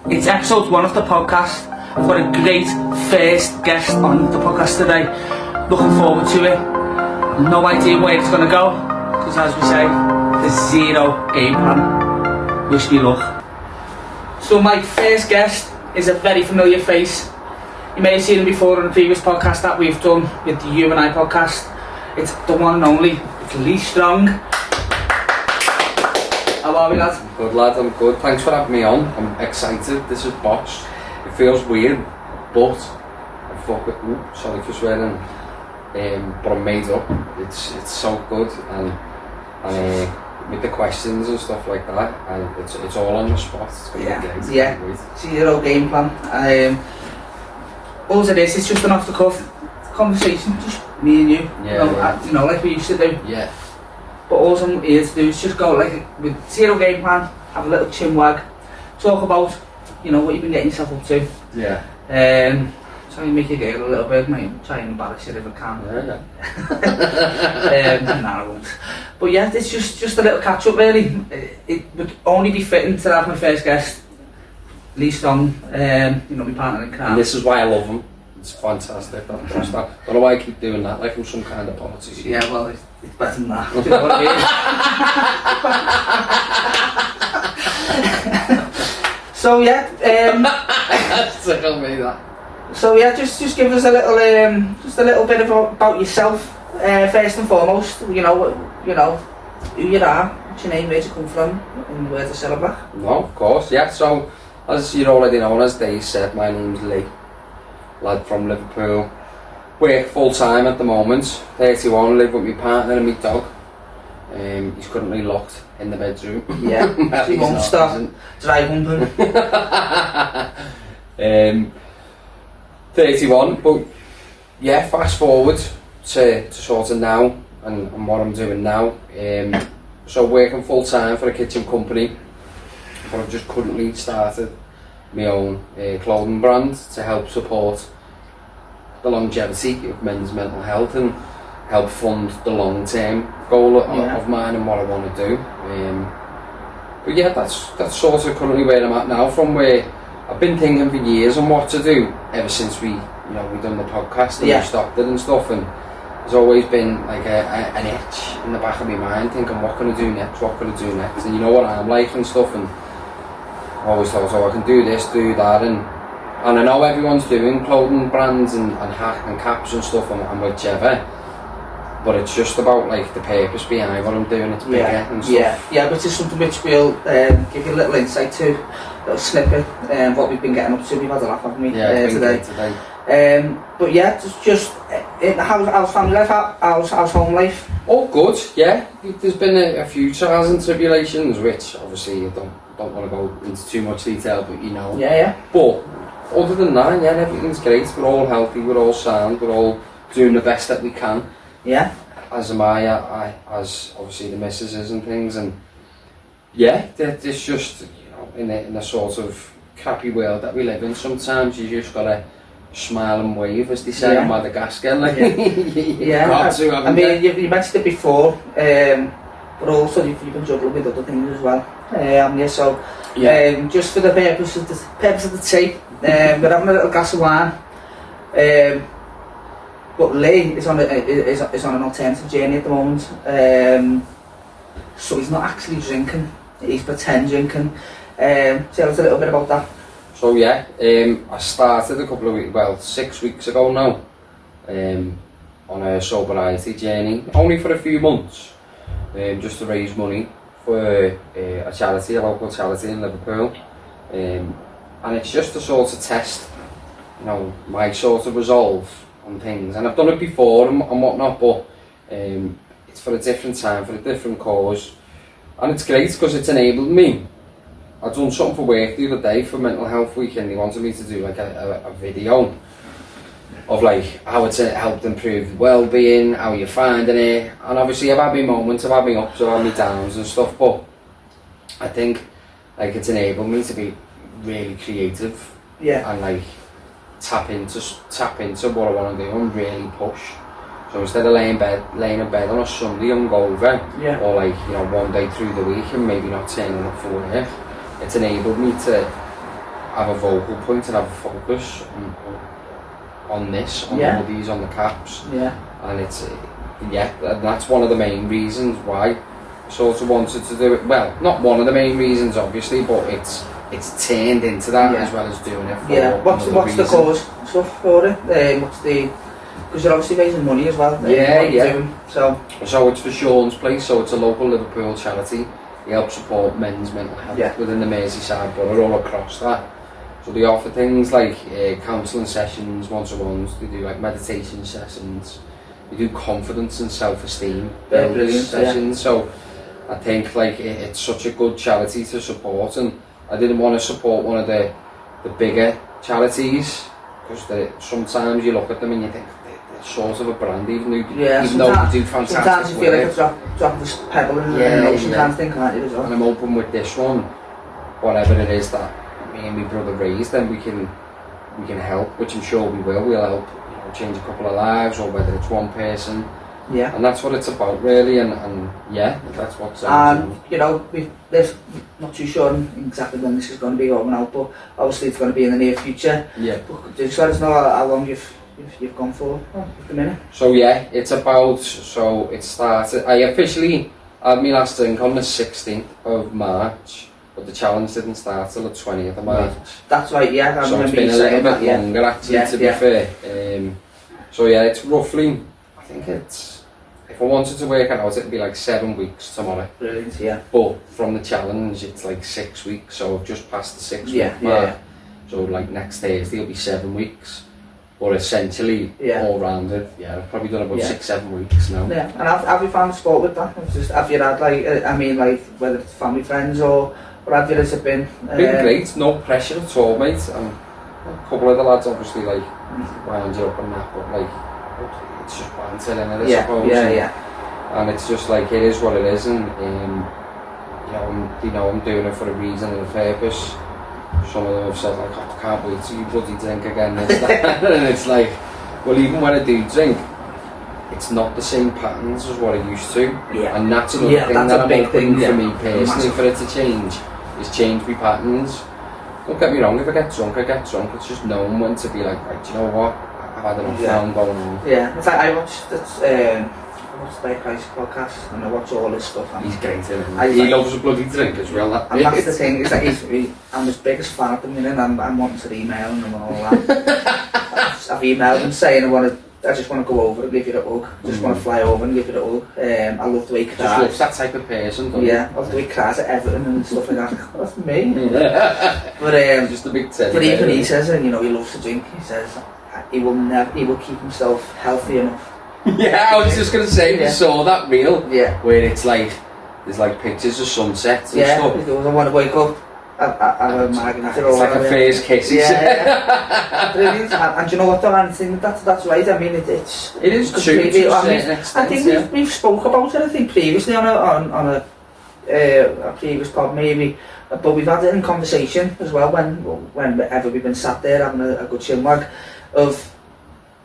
It's episode 1 of the podcast. I've got a great first guest on the podcast today. Looking forward to it. No idea where it's going to go, because as we say, there's zero game plan. Wish me luck. So my first guest is a very familiar face. You may have seen him before on the previous podcast that we've done with the You and I podcast. It's the one and only, it's Lee Strong. How are we, lad? Good, lad, I'm good. Thanks for having me on. I'm excited. This is Bosch. It feels weird, but sorry for swearing. But I'm made up. It's so good, and with the questions and stuff like that, and it's all on the spot. It's gonna be great. Yeah. Zero game plan. All it is, it's just an off the cuff conversation, just me and you. Yeah, you know, like we used to do. Yeah. But all I'm here to do is just go like with zero game plan, have a little chin wag, talk about, you know, what you've been getting yourself up to. Yeah. Try and make you giggle a little bit, mate. Try and embarrass you if I can. Yeah. Nah, I won't. But yeah, it's just a little catch up really. It would only be fitting to have my first guest, Lee Strong, you know, my partner in crime. And this is why I love him. It's fantastic. Don't know why I keep doing that, like I'm some kind of politician. Yeah, well, it's better than that. Do you know what I mean? So yeah, Tickle me that. So yeah, just give us a little, just a little bit about yourself. First and foremost, you know who you are, what's your name, where you come from, and where to celebrate. No, of course, yeah. So, as you already know, and as Dave said, my name's Lee. Lad from Liverpool. Work full time at the moment. 31. Live with my partner and my dog. He's currently locked in the bedroom. Yeah, he won't stop dry humping. 31, but yeah, fast forward to sort of now and what I'm doing now. So working full time for a kitchen company, but I've just currently started my own clothing brand to help support the longevity of men's mental health and help fund the long-term goal of mine and what I want to do. But yeah, that's sort of currently where I'm at now, from where I've been thinking for years on what to do ever since we done the podcast and we stopped it and stuff, and there's always been like an itch in the back of my mind thinking, what can I do next, and you know what I'm like and stuff, and I always thought, I can do this, do that, and I know everyone's doing clothing brands and hat and caps and stuff and whichever, but it's just about like the purpose behind what I'm doing. It's bigger and stuff. Yeah, but it's something which we'll give you a little insight to, a little snippet, what we've been getting up to. We've had a laugh, haven't we, today. But yeah, just how's family life, how's home life? All good, yeah. There's been a few trials and tribulations, which obviously you don't want to go into too much detail, but you know. Yeah. But other than that, yeah, everything's great. We're all healthy, we're all sound, we're all doing the best that we can. Yeah. As am I as obviously the missus is and things, and yeah, it's just, you know, in a sort of crappy world that we live in, sometimes you just gotta smile and wave, as they say on Madagascar. Like, I mean, you mentioned it before, but also you've been juggling with other things as well. So just for the purpose of the tape, we're having a little glass of wine. But Lee is on an alternative journey at the moment. So he's not actually drinking; he's pretend drinking. Tell us a little bit about that. So yeah, I started a couple of weeks, 6 weeks ago now, on a sobriety journey, only for a few months, just to raise money for a local charity in Liverpool, and it's just to sort of test, you know, my sort of resolve on things. And I've done it before and whatnot, but it's for a different time, for a different cause, and it's great because it's enabled me. I've done something for work the other day for Mental Health Week, and they wanted me to do like a video of like how it's helped improve well-being, how you're finding it, and obviously I've had my moments, I've had my ups, I've had my downs and stuff, but I think like it's enabled me to be really creative, and like tap into what I want to do and really push. So instead of laying in bed on a Sunday hungover, or like, you know, one day through the week and maybe not turning up for work, it's enabled me to have a vocal point and have a focus on this, on the hoodies, on the caps. Yeah. And it's, and that's one of the main reasons why I sort of wanted to do it. Well, not one of the main reasons, obviously, but it's turned into that as well as doing it for What's the cause stuff for it? Because you're obviously raising money as well. So it's for Sean's place, so it's a local Liverpool charity. They help support men's mental health within the Merseyside borough all across that. So they offer things like counselling sessions, one-to-ones, they do like meditation sessions, they do confidence and self-esteem sessions. So I think like it's such a good charity to support, and I didn't want to support one of the bigger charities because sometimes you look at them and you think they're sort of a brand, even though they do fantastic sometimes you feel like a drop of the pebble in the ocean kind of thing, can't you, as well? And I'm open with this one, whatever it is that me and my brother raised, then we can help, which I'm sure we will. We'll help, change a couple of lives, or whether it's one person. Yeah. And that's what it's about, really. And that's what's. There's not too sure exactly when this is going to be going out, but obviously it's going to be in the near future. Yeah. But just let us know how long you've gone for at the minute. So it's about. So it started. I officially had my last drink on the 16th of March. But the challenge didn't start till the 20th of March. That's right, I so it's been a little bit longer actually, to be fair. So it's roughly, I think it's, if I wanted to work it out, it'd be like 7 weeks tomorrow. Brilliant, But from the challenge, it's like 6 weeks, so I've just passed the 6 week mark. So like next Thursday will be 7 weeks. But essentially, all rounded, I've probably done about 6-7 weeks now. Yeah, and have you found the sport with that? Have you had whether it's family, friends, or have you been? Been great, no pressure at all, mate. And a couple of the lads obviously wind you up and that, but it's just banter in it, I suppose. And it's just it is what it is, and I'm doing it for a reason and a purpose. Some of them have said I can't wait till you bloody drink again, and it's well, even when I do drink, it's not the same patterns as what I used to. And that's another thing that I'm hoping for me personally for it to change, is change my patterns. Don't get me wrong, if I get drunk, I get drunk. It's just knowing when to be right, do you know what, I've had enough now going on. It's I watched the Christ podcast, and I watch all this stuff. He's great, isn't he? He loves a bloody drink as well. And that's the thing, I'm his biggest fan at the minute, and I'm wanting to email him and all that. I've emailed him saying I just want to go over and give you a hug. I just want to fly over and give you a hug. I love the way he cries. Just loves that type of person, doesn't he? I love the way he cries at Everton and stuff like that. That's me. But just a big teddy. But even he says, he loves to drink. He says he will keep himself healthy enough. I was just going to say, we saw that reel where it's there's pictures of sunsets and stuff. He goes, I want to wake up. I'm it's like a first kiss. Brilliant. And do you know what, though? I think that's right. I mean, it is true to a certain extent. I think we've spoke about it. I think previously on a previous pod maybe, but we've had it in conversation as well whenever we've been sat there having a good chinwag of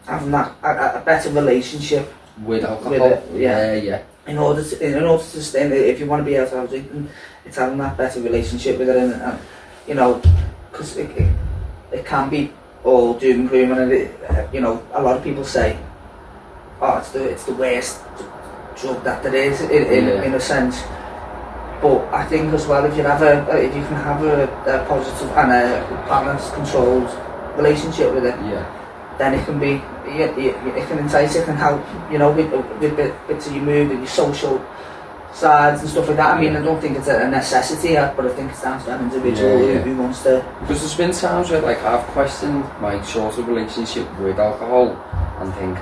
having a better relationship with alcohol. In order to sustain it, if you want to be able to have drinking, it's having that better relationship with it, and because it can be all doom and gloom, and a lot of people say, it's the worst drug that there is in a sense. But I think as well, if you can have a positive and a balanced, controlled relationship with it, then it can be, it can entice, it can help, with bits of your mood and your social sides and stuff like that. I mean, I don't think it's a necessity, but I think it's down to an individual who wants to. Because there's been times where I've questioned my sort of relationship with alcohol and think,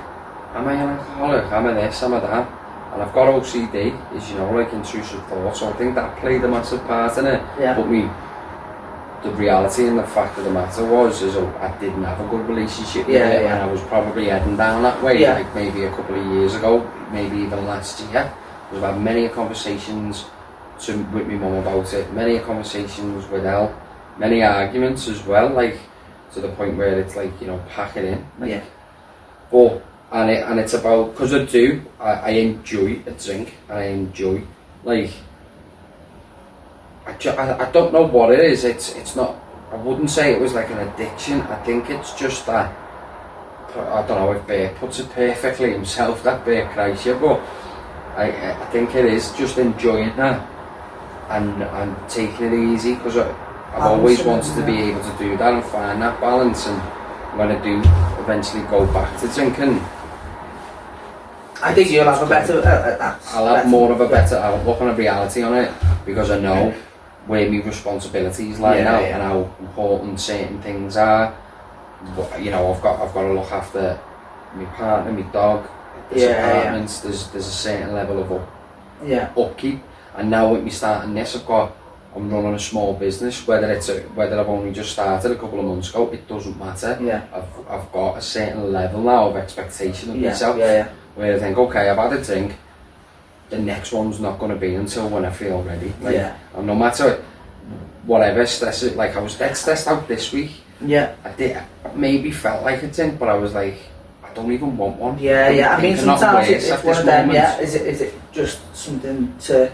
am I an alcoholic? Am I this? Am I that? And I've got OCD, as intrusive thoughts, so I think that played a massive part in it. But the reality and the fact of the matter is I didn't have a good relationship with it, and I was probably heading down that way, maybe a couple of years ago, maybe even last year. I've had many conversations with my mum about it, many conversations with Elle, many arguments as well, to the point where it's pack it in. But and it's about, because I enjoy a drink, and I enjoy I don't know what it is. It's not. I wouldn't say it was like an addiction. I think it's just that, I don't know if Bert puts it perfectly himself, that Bert Kreischer, but I think it is just enjoying that and taking it easy, because I've always wanted to be able to do that and find that balance, and when I do eventually go back to drinking, I think you'll have a better I'll have more of a better outlook on a reality on it, because I know where my responsibilities lie now and how important certain things are. You know, I've got to look after my partner, my dog, there's apartments, there's a certain level of upkeep, and now with me starting this, I'm running a small business, whether I've only just started a couple of months ago, it doesn't matter. I've got a certain level now of expectation of myself, where I think, okay, I've had a drink, the next one's not going to be until when I feel ready. And no matter whatever stress it, like I was dead stressed out this week. I maybe felt like a drink, but I was like, I don't even want one. I mean, sometimes it's one of them. Is it just something to?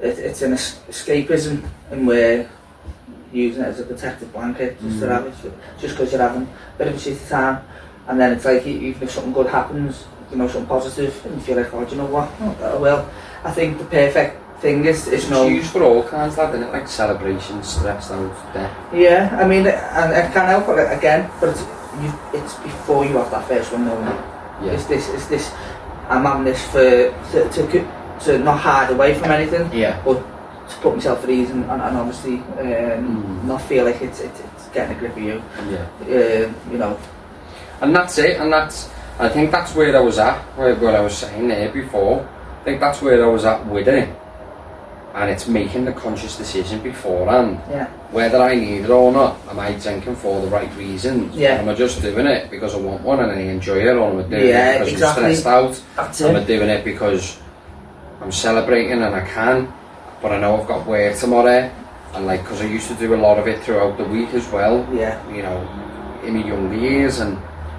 It's an escapism, and we're using it as a protective blanket just to have it, just because you're having a bit of a shitty time, and then it's like, even if something good happens, you know, something positive, and you feel like, oh, do you know what? Oh, well, I think the perfect thing is it's used for all kinds, lad, isn't it? Like celebrations, stress out, death. Yeah, I mean, and it can help again, but it's before you have that first one, though. It's this. I'm having this to not hide away from anything, but to put myself at ease and obviously not feel like it's getting a grip of you. You know. And that's it, and I think that's where I was at, where I was saying there before. I think that's where I was at with it. And it's making the conscious decision beforehand, whether I need it or not. Am I drinking for the right reasons? Am I just doing it because I want one and I enjoy it, or am I doing it because I'm stressed out? Am I doing it because I'm celebrating and I can, but I know I've got work tomorrow, and like, because I used to do a lot of it throughout the week as well, you know, in my younger years, and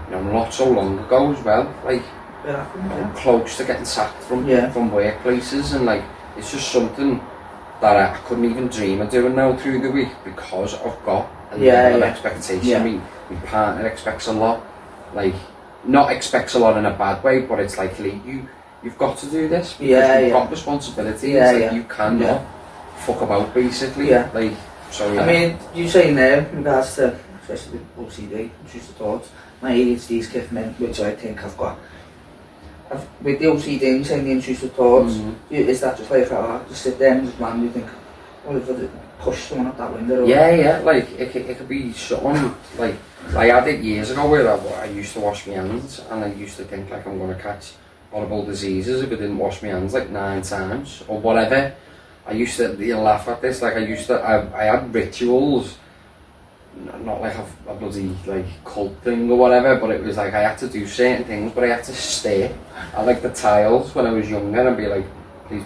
you know, not so long ago as well, like, I'm close to getting sacked from workplaces, and like, it's just something that I couldn't even dream of doing now through the week, because I've got a level of expectation. I mean, my partner expects a lot, like, not expects a lot in a bad way, but it's like, you've got to do this, because you've got responsibilities, like, you cannot fuck about, basically. Like, so I mean, you saying there, in regards to, especially with OCD, intrusive thoughts, my ADHD's kicking in, which I think I've got. With the OCD, you saying the intrusive thoughts, is that just like, just sit there and just randomly think, what if I push someone out that window? Or like, it could be something, like, I had it years ago where I used to wash my hands, and I used to think like I'm going to catch horrible diseases if I didn't wash my hands like 9 times, or whatever. I used to, you laugh at this, like I had rituals, not like a bloody like cult thing or whatever, but it was like I had to do certain things, but I had to stare at like the tiles when I was younger and be like, please,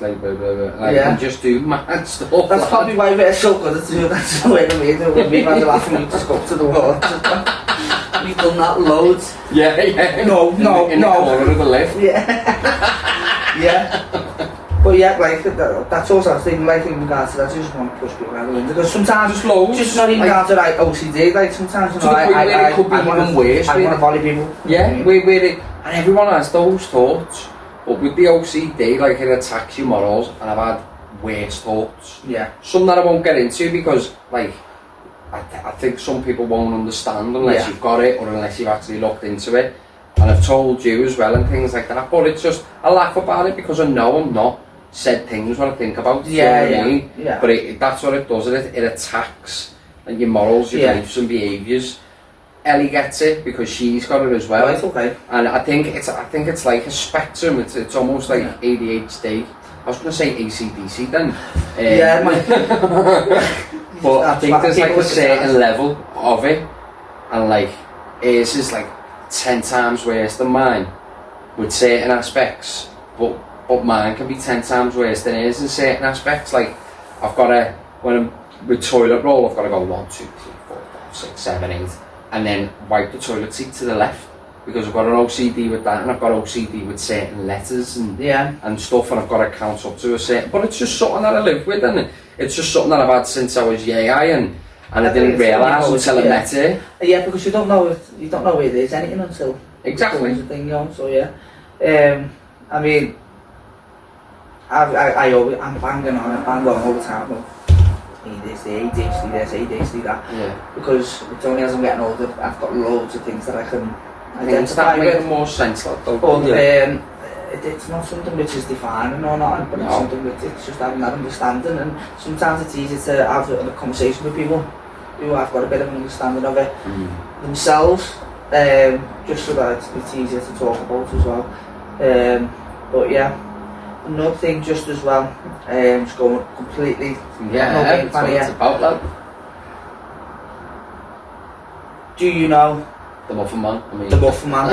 like blah blah blah, like, and just do mad stuff. That's like, probably why we're so good at doing that. The way we do it. We've had a laugh and we just go up to the wall. We've done that loads. No. In the corner of the lift. But yeah, like that's also I was thinking, like in regards to that, I just want to push people out of the window, because sometimes just loads, just not even down to like OCD, like sometimes, you know, it could be even worse. I want to volley people. And everyone has those thoughts, but with the OCD, like, it attacks your morals, and I've had worse thoughts. Some that I won't get into, because like I think some people won't understand unless you've got it, or unless you've actually looked into it. And I've told you as well and things like that, but it's just, I laugh about it because I know I'm not said things what I think about, you know what I mean? But that's what it does, it attacks like your morals, your beliefs and behaviours. Ellie gets it because she's got it as well. Right, okay. And I think it's like a spectrum, it's almost like ADHD. I was going to say ACDC then. But I think there's like a certain level of it, and like hers is like 10 times worse than mine with certain aspects, but mine can be 10 times worse than hers in certain aspects. Like, I've got to, when I'm with toilet roll, I've got to go 1, 2, 3, 4, 5, 6, 7, 8, and then wipe the toilet seat to the left, because I've got an OCD with that, and I've got OCD with certain letters and stuff, and I've got to count up to a certain, but it's just something that I live with, and it's just something that I've had since I was and I didn't realise until I met her. Yeah, because you don't know where it is anything until Exactly. the thing, you know. So yeah, I mean, I'm banging on all the time. Well, ADHD this, ADHD that. Yeah. Because it's only as I'm getting older, I've got loads of things that I can Things identify that make with. more sense, like, don't But they? it's not something which is defining or not, but it's No. something which it's just having that understanding. And sometimes it's easy to have a conversation with people who have got a bit of an understanding of it themselves, just so that it's easier to talk about as well. But yeah, another thing just as well, just going completely. Yeah, that's what it's about, like. Do you know The Muffin Man, I mean. the Muffin Man?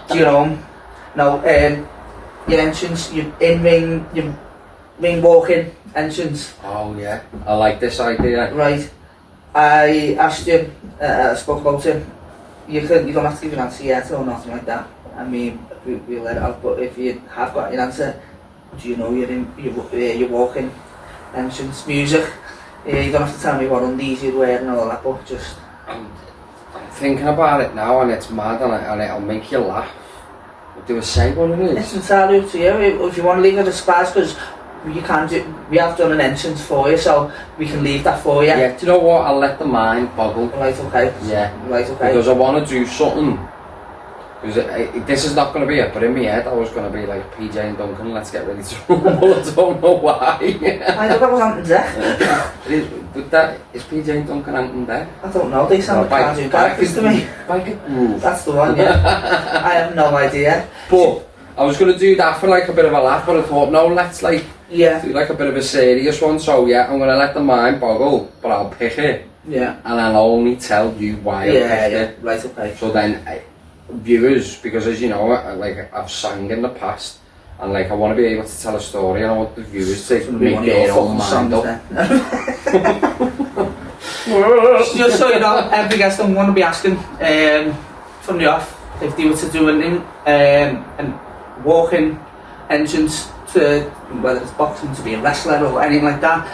Do you know him? No, your entrance, your in-ring, your ring walking entrance. Oh yeah, I like this idea. Right. I asked him, spoke about him. You don't have to give an answer yet or nothing like that. I mean, we'll let it out, but if you have got an answer, do you know your walking entrance music? You don't have to tell me what undies you'd wear and all that, but just... I'm thinking about it now and it's mad and it'll make you laugh. Do I say what it is? It's entirely up to you. If you want to leave it as surprise, because we have done an entrance for you, so we can leave that for you. Yeah, do you know what? I'll let the mind boggle. Right, okay. Yeah. Right, okay. Because I want to do something. Because this is not going to be it, but in my head I was going to be like PJ and Duncan, let's get ready to rumble. I don't know why. I thought that was Anton Deck. But that is PJ and Duncan Anton Deck. I don't know, they sound like cartoon characters to me. Like a groove. That's the one, yeah. I have no idea. But I was going to do that for like a bit of a laugh, but I thought, no, let's like Yeah. do like a bit of a serious one. So yeah, I'm going to let the mind boggle, but I'll pick it. Yeah. And I'll only tell you why I picked it. Right, okay. So then, viewers, because as you know, like I've sang in the past, and like I want to be able to tell a story, and I want the viewers to make their own mind up. Just so you know, every guest I'm going to be asking from the off if they were to do an walking entrance to whether it's boxing, to be a wrestler or anything like that.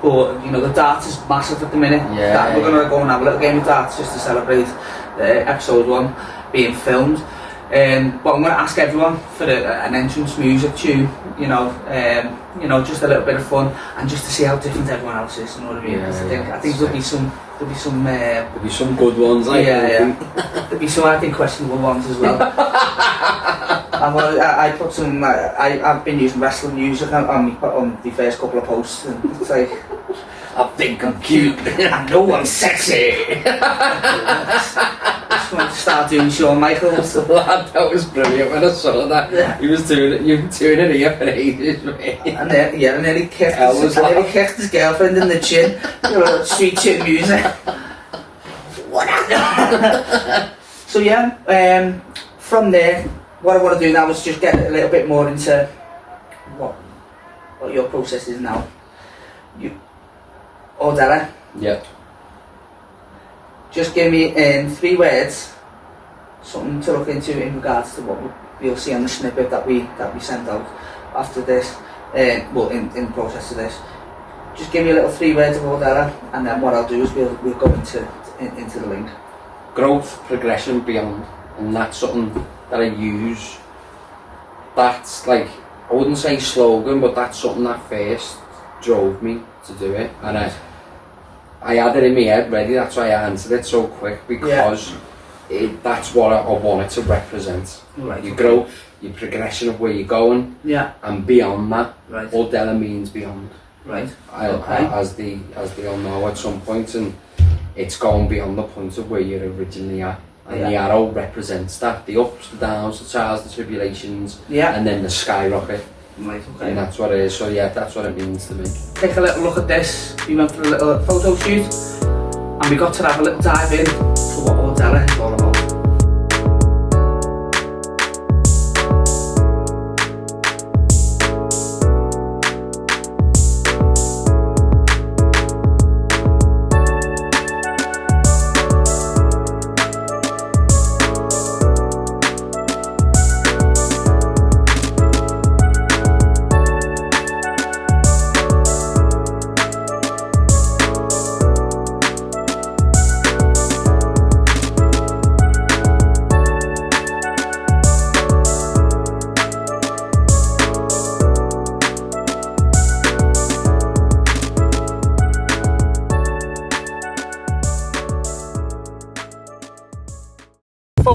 But you know, the darts is massive at the minute. Yeah. We're going to go and have a little game of darts just to celebrate episode 1 being filmed. But I'm going to ask everyone for an entrance music tune, you know, just a little bit of fun, and just to see how different everyone else is. You know what I mean? Yeah, I think there'll be some good ones, like there'll be some I think questionable ones as well. I put some. I've been using wrestling music on the first couple of posts, and it's like, I think I'm cute. I know I'm sexy. Just want to start doing Shawn Michaels. Lad, that was brilliant when I saw that. Yeah. He was doing it. You were doing it here for ages, mate. And then he kicked his girlfriend in the chin. You know, sweet chin music. What? So yeah, from there, what I want to do now is just get a little bit more into what your process is now. Audela, Yep. just give me in 3 words something to look into in regards to what you'll see on the snippet that we sent out after this. Well, in the process of this, just give me a little 3 words of Audela, and then what I'll do is we'll go into the link. Growth, progression, beyond, and that's something that I use. That's like, I wouldn't say slogan, but that's something that first drove me to do it, and I had it in my head ready. That's why I answered it so quick, because that's what I want it to represent. Right. Your growth, your progression of where you're going, Yeah. and beyond that. Right. Audela means beyond. Right. As they all know at some point, and it's going beyond the point of where you're originally at. And the arrow represents that, the ups, the downs, the trials, the tribulations, and then the skyrocket. Right, okay. And that's what it is. So yeah, that's what it means to me. Take a little look at this. We went for a little photo shoot, and we got to have a little dive in to what Audela is all about.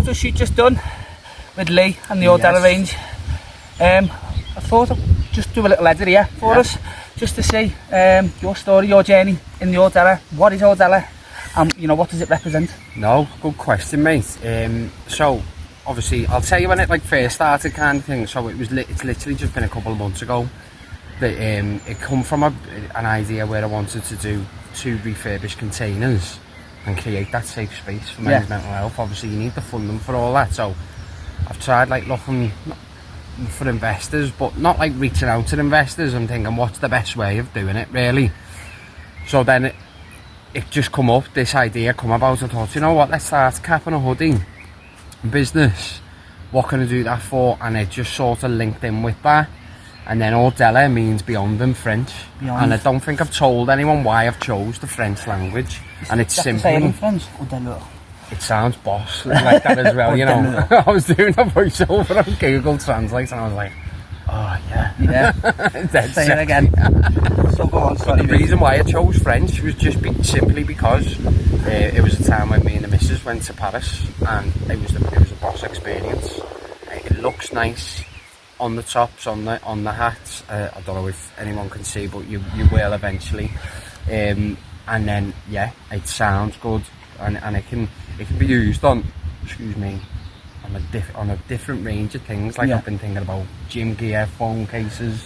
photo shoot just done with Lee and the Audela range. I thought I'd just do a little edit here for us, just to see your story, your journey in the Audela. What is Audela, and you know, what does it represent? No, good question, mate. So obviously I'll tell you when it like first started, kind of thing. So it's literally just been a couple of months ago that it come from an idea where I wanted to do 2 refurbished containers and create that safe space for men's mental health. Obviously you need the funding for all that, so I've tried like looking for investors, but not like reaching out to investors. I'm thinking, what's the best way of doing it, really? So then it just come up, this idea come about. I thought, you know what, let's start Cap and a Hoodie business. What can I do that for? And it just sort of linked in with that. And then Audela means beyond in French. Beyond. And I don't think I've told anyone why I've chose the French language. And it's simply... in French, Audela. It sounds boss like that as well, you know. I was doing a voiceover on Google Translate and I was like, oh yeah. Say it again. So go on, but the reason why I chose French was just simply because it was a time when me and the missus went to Paris, and it was a boss experience. It looks nice on the tops, on the hats. I don't know if anyone can see, but you will eventually. And then it sounds good, and it can be used on, excuse me, on a different range of things. Like I've been thinking about gym gear, phone cases,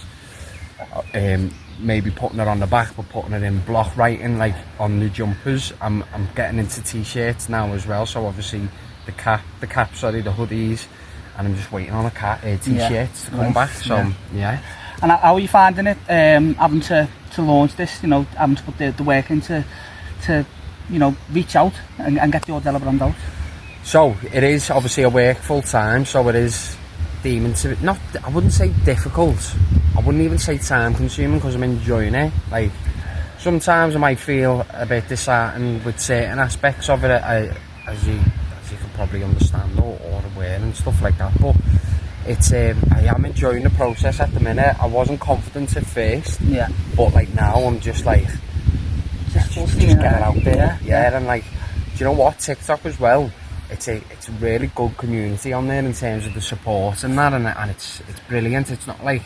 maybe putting it on the back, but putting it in block writing, like on the jumpers. I'm getting into t-shirts now as well. So obviously the hoodies, and I'm just waiting on a t-shirts to come back. So yeah. And how are you finding it? Having to launch this, you know, having to put the work into you know, reach out and get the Audela brand out. So it is obviously a work full time, so it is deeming to be, not, I wouldn't say difficult, I wouldn't even say time consuming, because I'm enjoying it. Like sometimes I might feel a bit disheartened with certain aspects of it, as you can probably understand or aware and stuff like that, but it's I am enjoying the process at the minute. I wasn't confident at first, but like now I'm just like just get it out there, and like, do you know what, TikTok as well, it's a really good community on there in terms of the support and that, and it's brilliant. It's not like,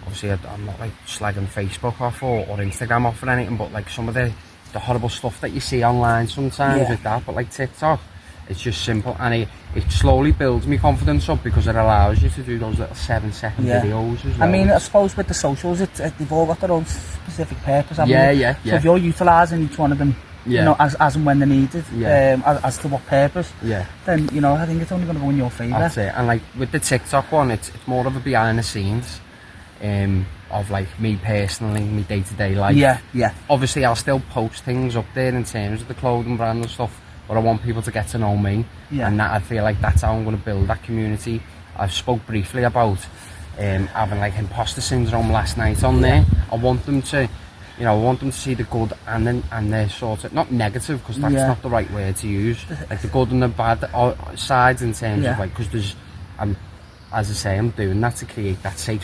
obviously I'm not like slagging Facebook off or Instagram off or anything, but like some of the horrible stuff that you see online sometimes with that, but like TikTok, it's just simple, and it slowly builds me confidence up, because it allows you to do those little 7-second videos as well. I mean, I suppose with the socials, they've all got their own specific purpose. So if you're utilising each one of them, you know, as and when they're needed, as to what purpose, then, you know, I think it's only going to go in your favour. That's it. And like with the TikTok one, it's more of a behind the scenes of like me personally, my day-to-day life. Obviously I'll still post things up there in terms of the clothing brand and stuff, but I want people to get to know me, and that, I feel like that's how I'm going to build that community. I've spoke briefly about having like imposter syndrome last night on there. I want them to, you know, I want them to see the good and the sort of, not negative, because that's not the right word to use, like the good and the bad sides in terms of like, because there's, as I say, I'm doing that to create that safe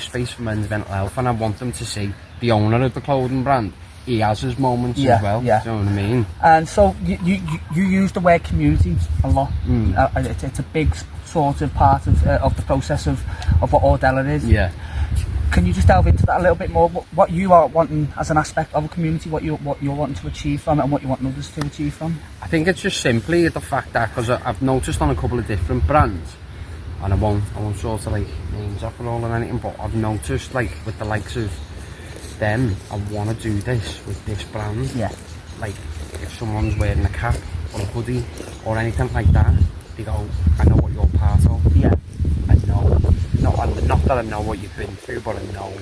space for men's mental health, and I want them to see the owner of the clothing brand, he has his moments as well. Do you know what I mean? And so you use the word community a lot. It's a big sort of part of the process of what Audela is. Can you just delve into that a little bit more? What you are wanting as an aspect of a community, what you're wanting to achieve from it, and what you want others to achieve from? I think it's just simply the fact that, because I've noticed on a couple of different brands, and I won't sort of like names off and all and anything, but I've noticed like with the likes of them, I want to do this with this brand. Like if someone's wearing a cap or a hoodie or anything like that, they go, I know what you're part of. I know, not that I know what you've been through, but I know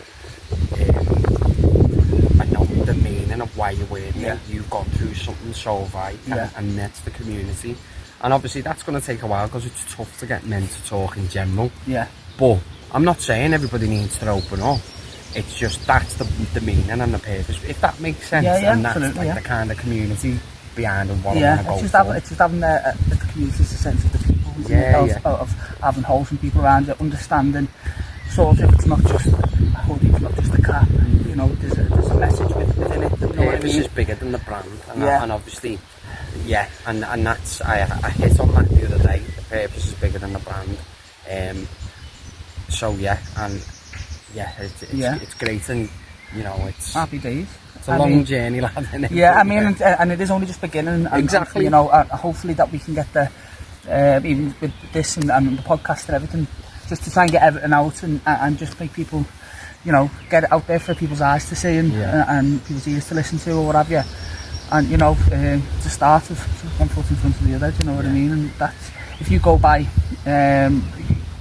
the meaning of why you're wearing it. You've gone through something, so have I, and that's the community. And obviously that's going to take a while, because it's tough to get men to talk in general. But I'm not saying everybody needs to open up. It's just, that's the meaning and the purpose, if that makes sense. And that's like the kind of community behind what I want to go for. It's just having the community, a sense of the people, of having wholesome people around you, understanding sort of, it's not just a hoodie, it's not just a cap, you know, there's a message within it. You know what I mean? This is bigger than the brand, and obviously Yeah, and that's, I hit on that the other day. The purpose is bigger than the brand. So yeah, and yeah, it's great, and you know, it's happy days. It's a long journey, lad. Isn't it? Yeah, I mean, and it is only just beginning. And, exactly. And, you know, hopefully that we can get the even with this and the podcast and everything, just to try and get everything out and just make people, you know, get it out there for people's eyes to see and people's ears to listen to or what have you. And you know, to start with one foot in front of the other, do you know what I mean? And that's, if you go by,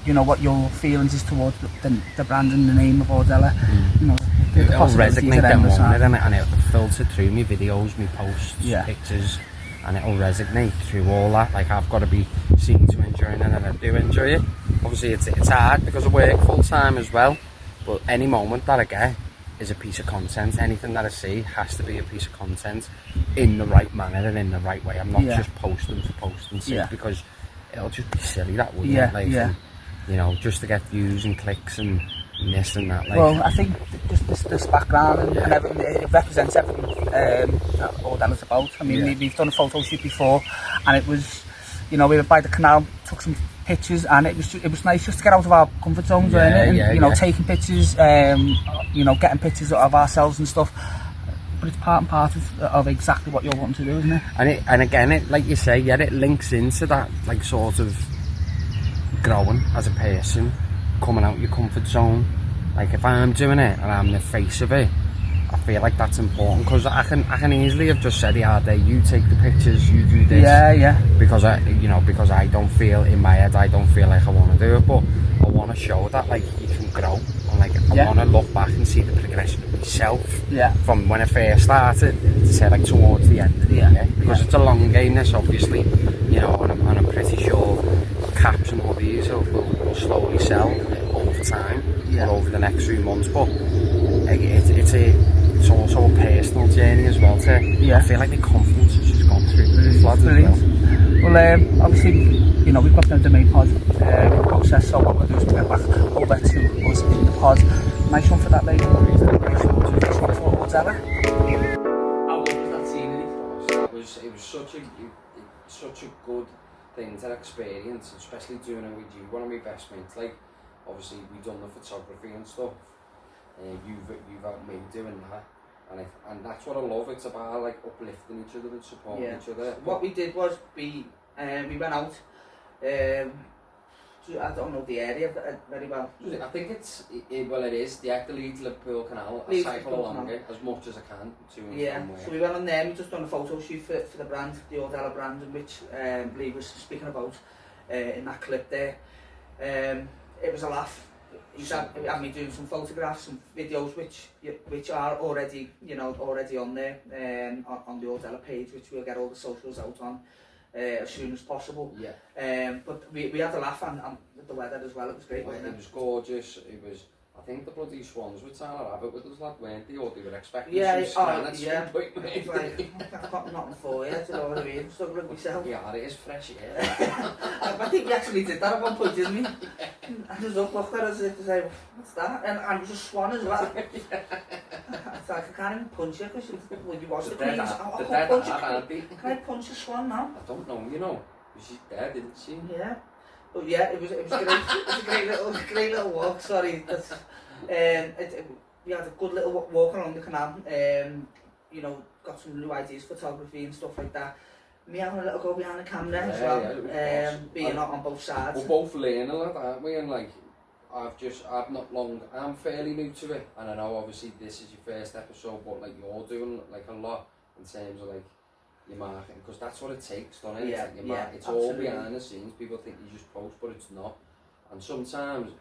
you know, what your feelings is towards the brand and the name of Audela, you know, it'll resonate them on it, and it'll filter through me videos, me posts, pictures, and it'll resonate through all that. Like, I've got to be seen to enjoying it, and I do enjoy it. Obviously it's hard because I work full time as well, but any moment that I get is a piece of content. Anything that I see has to be a piece of content in the right manner and in the right way. I'm not just posting for posting's sake, because it'll just be silly, that wouldn't it? Like, and, you know, just to get views and clicks and this and that. Like, well, I think just this background and everything, it represents everything that Audela's about. I mean, we've done a photo shoot before, and it was, you know, we were by the canal, took some pictures, and it was nice just to get out of our comfort zones, and you know, taking pictures, you know, getting pictures of ourselves and stuff. But it's part and part of exactly what you're wanting to do, isn't it? And again, it, like you say, it links into that, like, sort of growing as a person, coming out your comfort zone. Like, if I'm doing it and I'm the face of it, I feel like that's important, because I can easily have just said, you take the pictures, you do this, because I don't feel, in my head, I don't feel like I want to do it, but I want to show that, like, you can grow, and like, I want to look back and see the progression of myself from when I first started to say, like, towards the end of the year, because it's a long game, this, obviously, you know, and I'm pretty sure caps and hoodies will slowly sell over time, or over the next few months, but it's also a personal journey as well. I feel like the confidence has just gone through the flood as well. Well, obviously, you know, we've got the main pod process, so what we'll do is we'll get back over to us in the pod. Nice one for that, lady. Nice one for Audela. How good was that scenery? It was such a good thing to experience, especially doing it with you, one of my best mates. Like, obviously we've done the photography and stuff, and you've helped me doing that, and that's what I love. It's about, like, uplifting each other and supporting each other. What we did was we went out. I don't know the area very well. I think it is the Leeds Liverpool Canal. I cycle along it as much as I can to and from work. So we went on there. We just done a photo shoot for the brand, the Audela brand, in which Lee was speaking about in that clip there. It was a laugh. He had me doing some photographs, some videos, which are already, you know, on there on the Audela page, which we'll get all the socials out on as soon as possible. But we had a laugh, and the weather as well. It was great. It was gorgeous. It was. I think the bloody swans were trying to have it with us, lad, weren't they? Or they were expecting some at some point. It's like, I've got nothing for you, do you know what I mean? Struggling myself. Yeah, it is fresh air. I think we actually did that at one point, didn't we? I just looked at us to say, what's that? And it was a swan as well. It's like, I can't even punch you, because you watch the Queen's. Can I punch a swan now? I don't know, you know. She's dead, isn't she? Yeah. But yeah, it was great. It was a great little walk. Sorry, that's we had a good little walk along the canal. You know, got some new ideas, photography and stuff like that. Me having a little go behind the camera as well. Being on both sides. We're both learning a lot, aren't we? And like, I'm fairly new to it, and I know obviously this is your first episode, but like, you're doing like a lot in terms of like your marketing, because that's what it takes, don't it? It's all behind the scenes. People think you just post, but it's not. And sometimes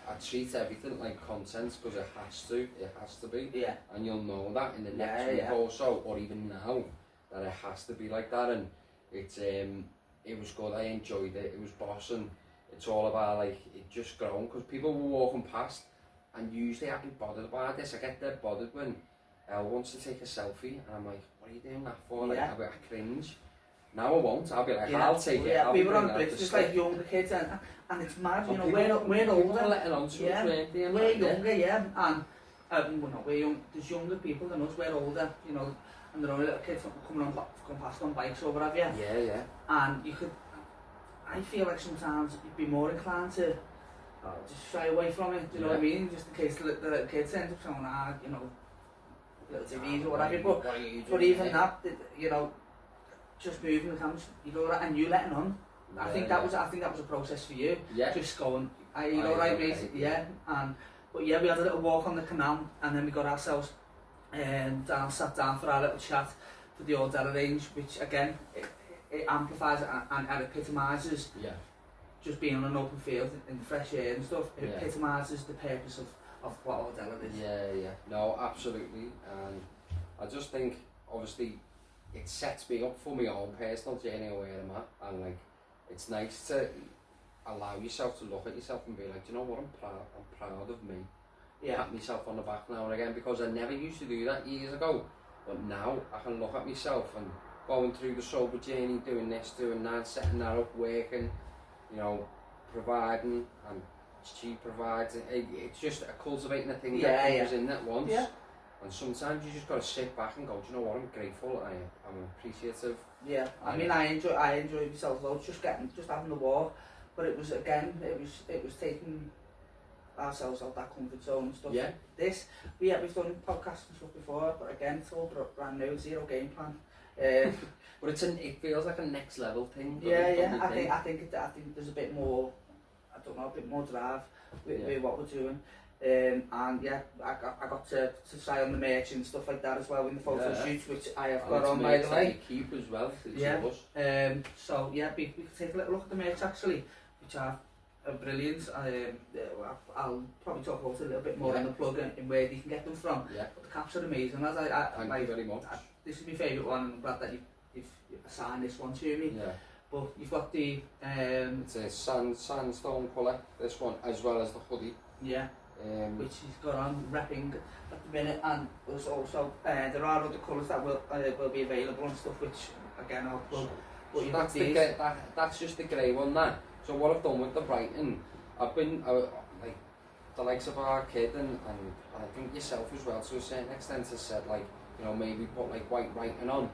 I treat everything like content, because it has to be. And you'll know that in the next week or so, or even now, that it has to be like that. And it was good. I enjoyed it. It was boss, and it's all about, like, it just growing, because people were walking past, and usually I'd be bothered about this. I get dead bothered when Elle wants to take a selfie, and I'm like, what are you doing that for? Like, I cringe. Now I won't. I'll be like, I'll take it. We were on Brits, just like younger kids, and it's mad, you know, we're older. Letting on to we're younger, and Well, no, we're young. There's younger people than us. We're older, you know, and there are little kids coming past on bikes or whatever. Yeah. And you could. I feel like sometimes you'd be more inclined to just shy away from it. Do you know what I mean? Just in case the little kids end up saying, you know, little TVs or whatever. But even that, you know, just moving the cameras, you go and you letting on. I think that was a process for you. Yeah. Just going, you know, right, mate. Yeah. But yeah, we had a little walk on the canal, and then we got ourselves sat down for our little chat for the Audela range, which again it amplifies and epitomises just being on an open field in the fresh air and stuff. It epitomises the purpose of what Audela is. Yeah. No, absolutely. And I just think, obviously, it sets me up for my own personal journey of where I'm at, and like, it's nice to allow yourself to look at yourself and be like, do you know what, I'm proud of me. Pat myself on the back now and again, because I never used to do that years ago, but now I can look at myself and going through the sober journey, doing this, doing that, setting that up, working, you know, providing, and she provides. It's just cultivating a thing that comes in at once. Yeah. And sometimes you just got to sit back and go, do you know what, I'm grateful, I'm appreciative. Yeah, I mean, I enjoy myself loads, just having the walk, but it was taking ourselves out that comfort zone and stuff. Yeah. We've done podcasts and stuff before, but again, it's all brand new, zero game plan. But it feels like a next level thing. I think there's a bit more, a bit more drive with what we're doing. And yeah, I got to try on the merch and stuff like that as well in the photo shoots, which I have got on, by the way. Keep as well. So yeah, we can take a little look at the merch actually, which are brilliant. I'll probably talk about it a little bit more in the plug and where you can get them from. Yeah. But the caps are amazing. Thank you very much. This is my favourite one, and I'm glad that you've assigned this one to me. Yeah. But you've got the it's a sandstone colour, this one, as well as the hoodie. Yeah. Which he's got on repping at the minute, and there's also there are other colours that will be available and stuff, which again I'll plug. So that's just the grey one. That. So what I've done with the writing, I've been like the likes of our kid and I think yourself as well to a certain extent has said, like, you know, maybe put like white writing on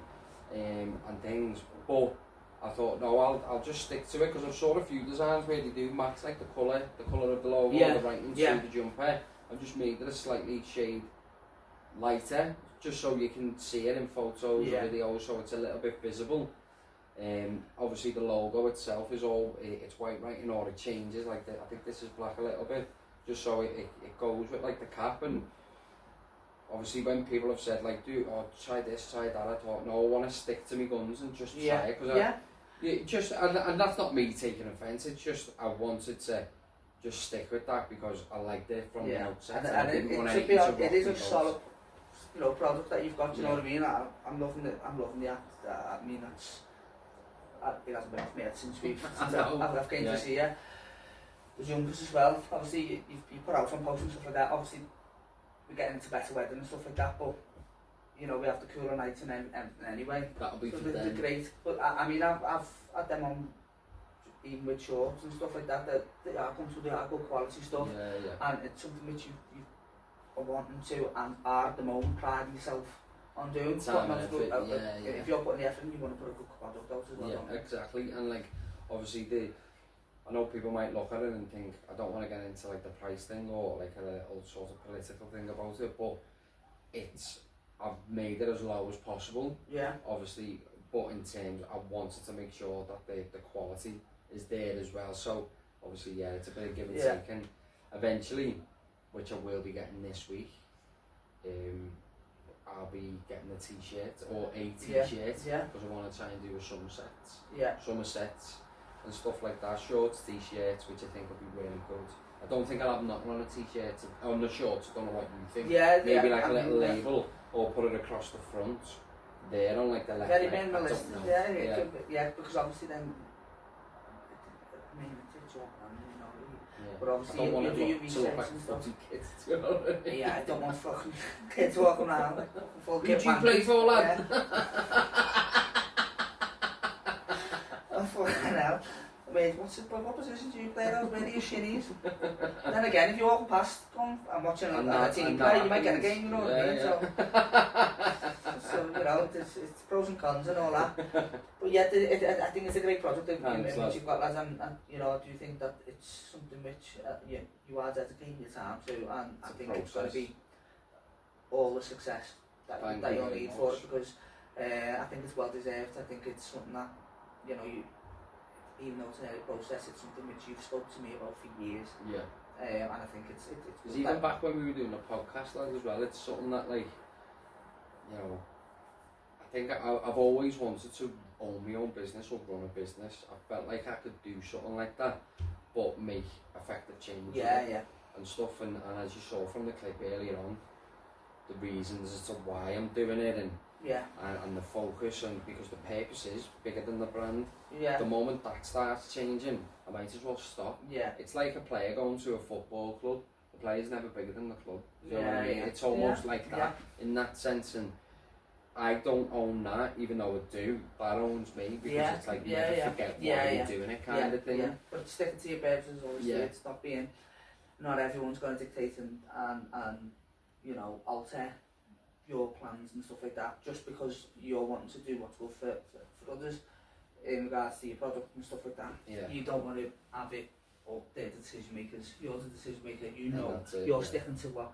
and things, but I thought, no, I'll just stick to it, because I've saw a few designs where they do match like the colour of the logo, the writing through the jumper. I've just made it a slightly shade lighter, just so you can see it in photos or videos, so it's a little bit visible. Obviously the logo itself is it's white writing, or it changes, like I think this is black a little bit, just so it goes with like the cap. And obviously when people have said like, try this, try that, I thought, no, I want to stick to my guns and just try it, because and that's not me taking offence, it's just I wanted to just stick with that because I liked it from the outset, and I didn't want anything to rock it is a solid, you know, product that you've got. Do you know what I mean? I'm loving the act. I mean, it hasn't been off me since I've came to see you. The jumpers as well. Obviously, you put out some posts and stuff like that. Obviously, we're getting into better weather and stuff like that, but you know, we have the cooler nights and everything anyway. That'll be so for them. They're great. But I mean, I've had them on, even with shorts and stuff like that. They are good quality stuff. And it's something which you are wanting to and are at the moment priding yourself on doing. If you're putting the effort in, you want to put a good product out as well. Yeah, exactly. And like, obviously I know people might look at it and think, I don't want to get into like the price thing or like a old sort of political thing about it, but I've made it as low as possible. Yeah. Obviously, but in terms, I wanted to make sure that the quality is there as well. So obviously, it's a bit of give and take, and eventually, which I will be getting this week, I'll be getting a t-shirt or a t-shirt because I want to try and do a summer sets and stuff like that, shorts, t-shirts, which I think will be really good. I don't think I'll have nothing on a t-shirt, on the shorts, I don't know what you think. Maybe like a little label, or put it across the front there on like the left leg. Very minimalist, because obviously then, I mean, it's all on, you know, but obviously you do your research and stuff. Kids, you know what I mean? I don't want fucking kids walking around like full kid. Who do you play for, lad? Oh, fucking hell. what position do you play those? Where are your shinies? Then again, if you're walking past and watching a team play, you might get a game, you know what I mean? So you know, it's pros and cons and all that. But yeah, I think it's a great project in which you've got lads, and you know, do you think that it's something which you are dedicating your time to, and I think it's going to be all the success that you'll need for it, because I think it's well deserved. I think it's something that, you know, even though it's an early process, it's something which you've spoke to me about for years. Yeah. And I think it's because even back when we were doing a podcast like as well, it's something that, like, you know, I think I've always wanted to own my own business or run a business. I felt like I could do something like that, but make effective change and stuff. And as you saw from the clip earlier on, the reasons as to why I'm doing it, and the focus, and because the purpose is bigger than the brand. The moment that starts changing, I might as well stop. It's like a player going to a football club. The player's never bigger than the club. You know what I mean? It's almost like that in that sense, and I don't own that, even though I do. That owns me, because it's like never forget why you're doing it kind of thing. But sticking to your purposes, obviously, it's not being. Not everyone's going to dictate and you know, alter your plans and stuff like that, just because you're wanting to do what's good for others in regards to your product and stuff like that. You don't want to have it, or they're the decision makers, you're the decision maker, you know, you're sticking to what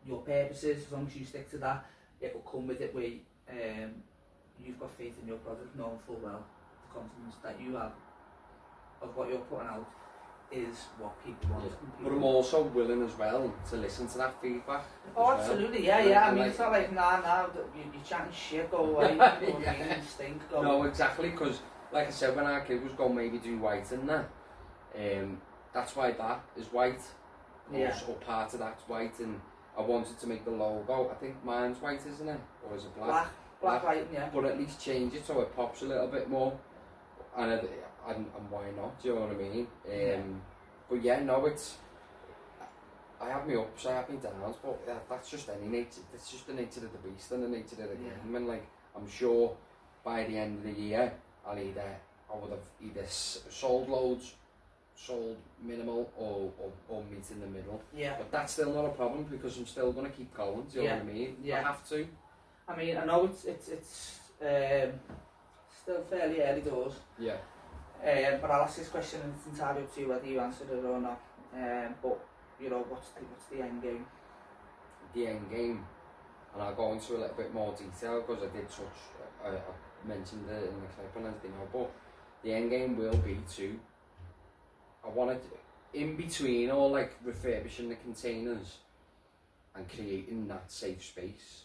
your purpose is. As long as you stick to that, it will come with it where you've got faith in your product, knowing full well the confidence that you have of what you're putting out is what people want. But I'm also willing as well to listen to that feedback. Oh, absolutely, I mean, it's not like, you're chatting shit, go away, you know what I mean, stink, go. No, exactly, because, like I said, when our kid was going maybe do white in that, that's why that is white, or part of that's white, and I wanted to make the logo, I think mine's white, isn't it? Or is it black? Black, white, yeah. But at least change it so it pops a little bit more. And why not? Do you know what I mean? But yeah, no, it's. I have my ups, I have my downs, but that's just any nature. That's just the nature of the beast and the nature of the game. And like, I'm sure by the end of the year, I would have either sold loads, sold minimal, or meet in the middle. But that's still not a problem, because I'm still going to keep going. Do you know what I mean? I have to. I mean, I know it's still fairly early doors. But I'll ask this question, and it's entirely up to you whether you answered it or not. But you know, what's the end game? The end game, and I'll go into a little bit more detail, because I did touch. I mentioned it in the clip and everything, but the end game will be to. I want to, in between all like refurbishing the containers and creating that safe space.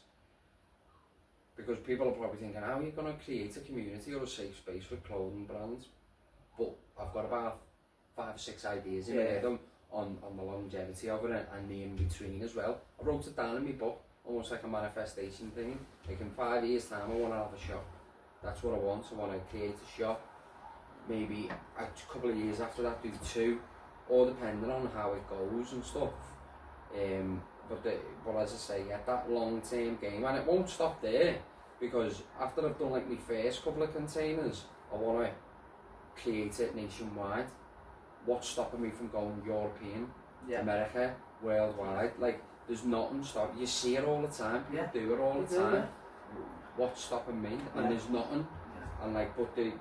Because people are probably thinking, how are you going to create a community or a safe space with clothing brands? But I've got about 5 or 6 ideas in my head on the longevity of it and the in-between as well. I wrote it down in my book, almost like a manifestation thing. Like in 5 years' time, I want to have a shop. That's what I want. I want to create a shop. Maybe a couple of years after that, do 2, all depending on how it goes and stuff. But as I say, that long-term game, and it won't stop there, because after I've done like my first couple of containers, I want to create it nationwide. What's stopping me from going European, America, worldwide? Like, there's nothing stopping. You see it all the time. People do it all the time. What's stopping me? And there's nothing. And like, but the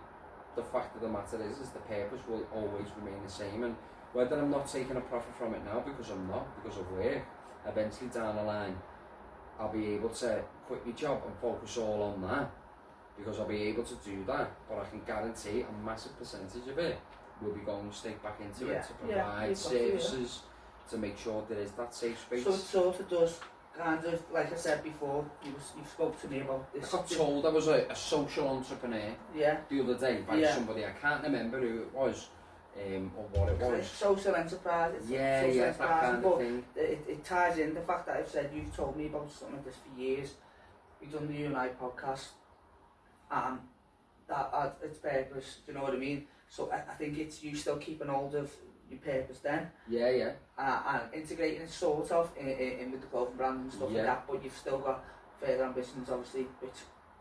fact of the matter is the purpose will always remain the same. And whether I'm not taking a profit from it now, because I'm not, because of work, eventually down the line, I'll be able to quit my job and focus all on that, because I'll be able to do that. But I can guarantee a massive percentage of it will be going straight back into it to provide services to make sure there is that safe space. So it sort of does kind of, like I said before, you spoke to me about this. I got told I was a social entrepreneur the other day by somebody, I can't remember who it was. Or what it was. It's social enterprise. It's social enterprise, that kind of thing. It ties in the fact that I've said you've told me about something like this for years. We've done the U&I podcast, and that had its purpose. Do you know what I mean? So I think it's you still keeping hold of your purpose then. And integrating it sort of in with the clothing brand and stuff like that. But you've still got further ambitions, obviously, which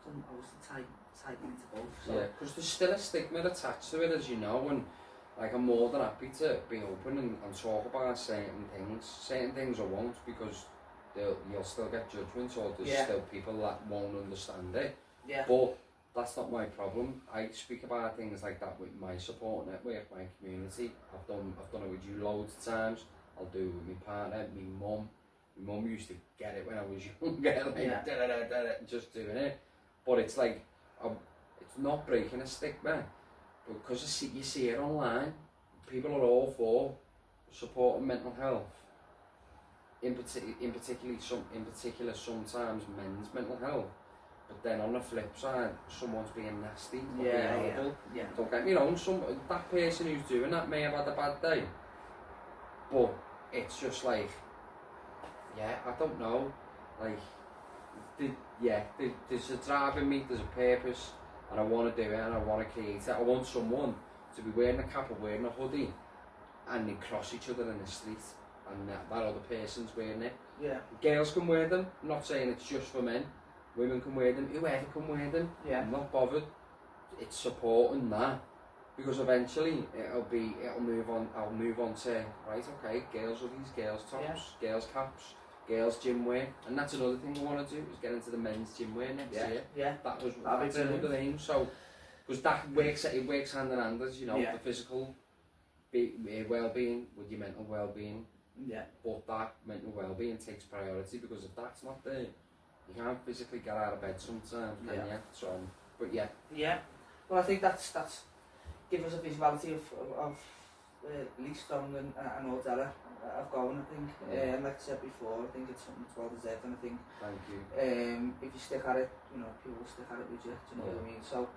can obviously tie into both. So. Because there's still a stigma attached to it, as you know, and Like, I'm more than happy to be open and talk about certain things. Certain things I won't, because you'll still get judgments, or there's still people that won't understand it. Yeah. But that's not my problem. I speak about things like that with my support network, my community. I've done it with you loads of times. I'll do it with my partner, my mum. My mum used to get it when I was younger, like just doing it. But it's like, it's not breaking a stigma, because you see it online. People are all for supporting mental health. In particular, sometimes men's mental health. But then on the flip side, someone's being nasty, or being horrible. Yeah. Don't get me wrong, that person who's doing that may have had a bad day. But it's just like, I don't know. Like, there's a drive in me, there's a purpose, and I want to do it, and I want to create it. I want someone to be wearing a cap or wearing a hoodie, and they cross each other in the street, and that other person's wearing it. Yeah. Girls can wear them. I'm not saying it's just for men. Women can wear them. Whoever can wear them. Yeah. I'm not bothered. It's supporting that, because eventually it'll move on. I'll move on to, right, okay, girls hoodies, girls tops, girls caps, girls gym wear, and that's another thing I want to do, is get into the men's gym wear next year. Yeah. That's another aim. So, because that works hand in hand, as you know, the physical well-being with your mental well-being. Yeah. But that mental well-being takes priority, because if that's not there, you can't physically get out of bed sometimes, can you? So, but yeah. Yeah. Well, I think that's give us a visuality of Lee Strong and Audela have gone, I think. And like I said before, I think it's something that's well deserved, and I think thank you. If you stick at it, you know, people will stick at it with you, do you know what I mean? So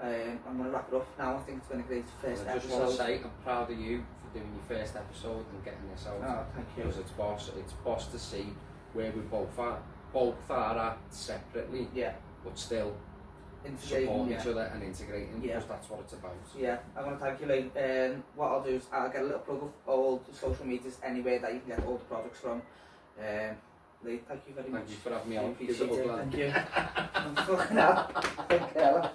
I'm going to wrap it up now. I think it's been a great first episode. I just want to say I'm proud of you for doing your first episode and getting this out. Oh, thank you. Because it's boss to see where we both are at separately, but still supporting each other and integrating, because that's what it's about. Yeah, I want to thank you, Lee. What I'll do is I'll get a little plug of all the social medias, anywhere that you can get all the products from. Lee, thank you very much. Thank you for having me on. Appreciate it. Thank you. I'm fucking out. Take care.